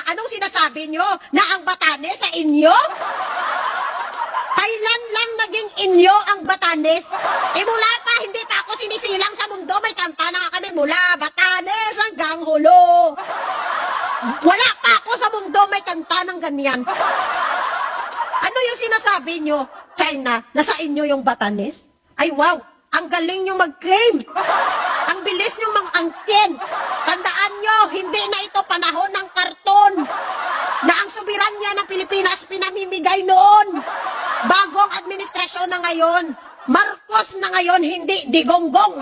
Anong sinasabi nyo? Na ang Batanes sa inyo? Kailan lang naging inyo ang Batanes? Mula pa, hindi pa ako sinisilang sa mundo. May kanta na kami mula Batanes hanggang Hulo. Wala pa ako sa mundo, may kanta ng ganyan. Ano yung sinasabi nyo, China, na sa inyo yung Batanes? Ay wow, ang galing nyo mag-claim. Ang bilis nyo mang-angkin. Tandaan nyo, hindi na ito panahon ng karton. Na ang soberanya ng Pilipinas pinamimigay noon. Bagong administrasyon na ngayon. Marcos na ngayon, hindi Digonggong.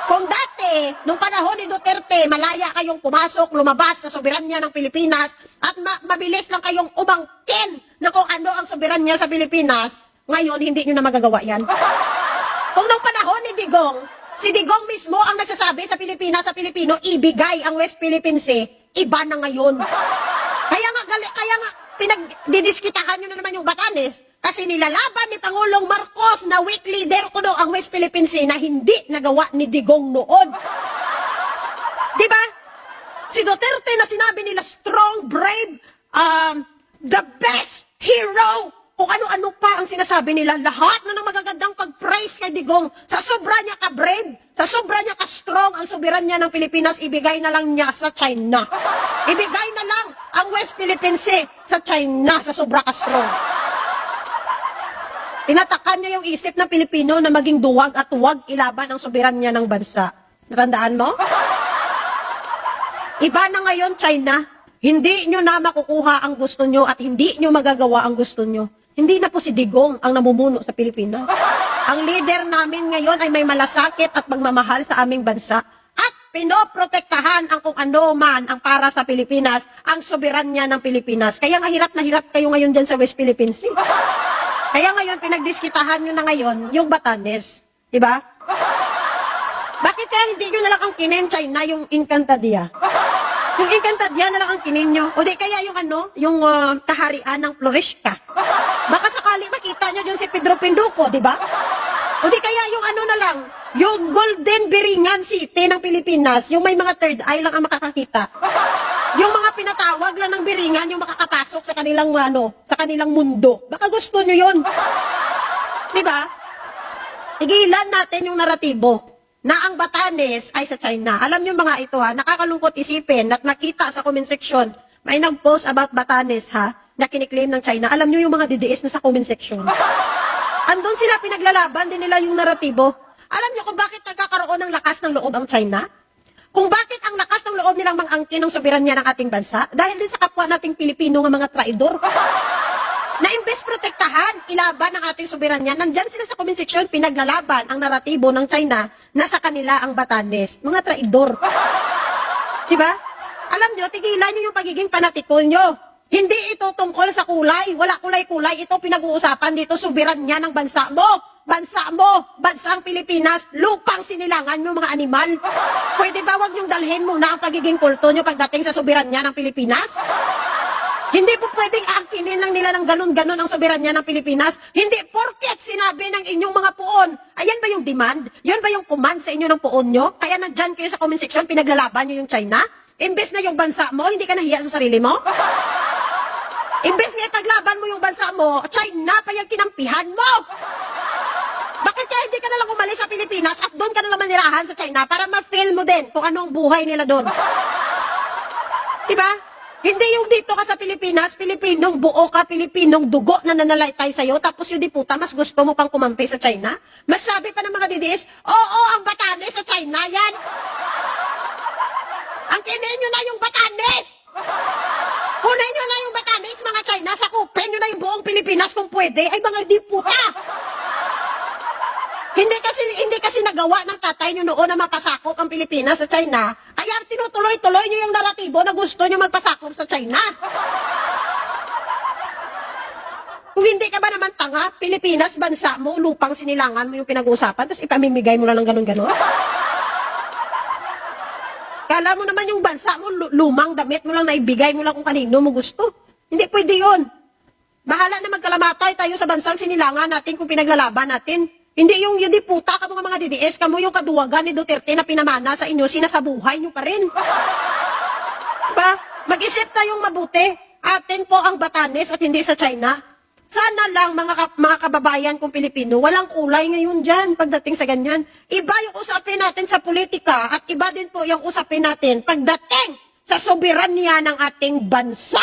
Kung dati, nung panahon ni Duterte, malaya kayong pumasok, lumabas sa soberanya ng Pilipinas at mabilis lang kayong umangkin na kung ano ang soberanya sa Pilipinas, ngayon hindi nyo na magagawa yan. Kung nung panahon ni Digong, si Digong mismo ang nagsasabi sa Pilipinas, sa Pilipino, ibigay ang West Philippine Sea, iba na ngayon. Kaya nga pinagdidiskitahan nyo na naman yung Batanes kasi nilalaban ni Pangulong Marcos na weak leader ko ang West Philippine Sea na hindi nagawa ni Digong noon. Diba? Si Duterte na sinabi nila strong, brave, the best hero, kung ano-ano pa ang sinasabi nila, lahat na ng magagandang pag-praise kay Digong, sa sobra niya ka-brave, sa sobra niya ka-strong, ang soberanya ng Pilipinas, ibigay na lang niya sa China. Ibigay na lang ang West Philippine Sea sa China, sa sobra ka-strong. Tinatakan niya yung isip ng Pilipino na maging duwag at huwag ilaban ang soberanya ng bansa. Natandaan mo? Iba na ngayon, China. Hindi nyo na makukuha ang gusto nyo at hindi nyo magagawa ang gusto nyo. Hindi na po si Digong ang namumuno sa Pilipinas. Ang leader namin ngayon ay may malasakit at magmamahal sa aming bansa at pinoprotektahan ang kung ano man ang para sa Pilipinas, ang soberanya ng Pilipinas. Kaya nga hirap na hirap kayo ngayon dyan sa West Philippine Sea. Kaya ngayon, pinagdiskitahan nyo na ngayon yung Batanes. Diba? Bakit kaya hindi nyo na lang ang kinin China, yung Encantadia? Yung Encantadia na lang ang kinin nyo. O di kaya yung yung kaharian ng Floresca. Baka sakali makita nyo dyan si Pedro Pinduco, di ba? O di kaya yung na lang, yung Golden Biringan City ng Pilipinas, yung may mga third eye lang ang makakakita. Yung mga pinatawag lang ng Biringan, yung makakapasok sa kanilang sa kanilang mundo. Baka gusto nyo yun. Di ba? Tigilan natin yung naratibo na ang Batanes ay sa China. Alam nyo mga ito nakakalungkot isipin at nakita sa comment section, may nag-post about Batanes na kiniklaim ng China. Alam nyo yung mga DDS na sa comment section. Andun sila pinaglalaban din nila yung naratibo. Alam nyo kung bakit nagkakaroon ng lakas ng loob ang China? Kung bakit ang lakas ng loob nilang mang-angkin ng soberanya ng ating bansa? Dahil din sa kapwa nating Pilipino ng mga traidor. Na imbes protektahan, ilaban ang ating soberanya, nandyan sila sa comment section, pinaglalaban ang naratibo ng China na sa kanila ang Batanes. Mga traidor. Diba? Alam nyo, tigilan nyo yung pagiging panatikon nyo. Hindi ito tungkol sa kulay. Wala kulay-kulay. Ito pinag-uusapan dito, soberanya ng bansa mo. Bansa mo, bansang Pilipinas, lupang sinilangan nyo mga animal. Pwede ba wag nyong dalhin muna ang pagiging kulto nyo pagdating sa soberanya ng Pilipinas? Hindi po pwedeng aangkinin lang nila ng ganun-ganun ang soberanya ng Pilipinas. Hindi porket sinabi ng inyong mga puon. Ayan ba yung demand? Yun ba yung command sa inyo ng puon nyo? Kaya nandyan kayo sa comment section, pinaglalaban nyo yung China? Imbes na yung bansa mo, hindi ka nahiya sa sarili mo? Imbes na ipaglaban mo yung bansa mo, China pa yung kinampihan mo! Bakit kaya hindi ka na lang umalis sa Pilipinas at doon ka na lang manirahan sa China para ma-feel mo din kung ano ang buhay nila doon? Diba? Hindi yung dito ka sa Pilipinas, Pilipinong buo ka, Pilipinong dugo na nanalaitay sa'yo, tapos yung diputa, mas gusto mo pang kumampi sa China? Mas sabi pa ng mga DDS, oo, ang Batanes sa China yan! Ang kinin nyo na yung Batanes! Kunin nyo na yung Batanes, mga China, sakupin nyo na yung buong Pilipinas kung pwede, ay mga diputa! Hindi kasi nagawa ng tatay nyo noon na mapasakop ang Pilipinas sa China, kaya tinutuloy-tuloy nyo yung naratibo na gusto nyo magpasakop sa China. Kung hindi ka ba naman tanga, Pilipinas, bansa mo, lupang sinilangan mo yung pinag-uusapan, tapos ipamimigay mo lang ng ganun-ganon? Kala mo naman yung bansa mo, lumang damit mo lang na ibigay mo lang kung kanino mo gusto. Hindi pwede yun. Bahala na magkalamatay tayo sa bansang sinilangan natin kung pinaglalaban natin. Hindi yung diputa ka mga DDS, kamo yung kaduwagan ni Duterte na pinamana sa inyo, sinasabuhay nyo pa rin. Diba? Mag-isip tayong mabuti. Atin po ang Batanes at hindi sa China. Sana lang mga kababayan kong Pilipino, walang kulay ngayon dyan pagdating sa ganyan. Iba yung usapin natin sa politika at iba din po yung usapin natin pagdating sa soberanya ng ating bansa.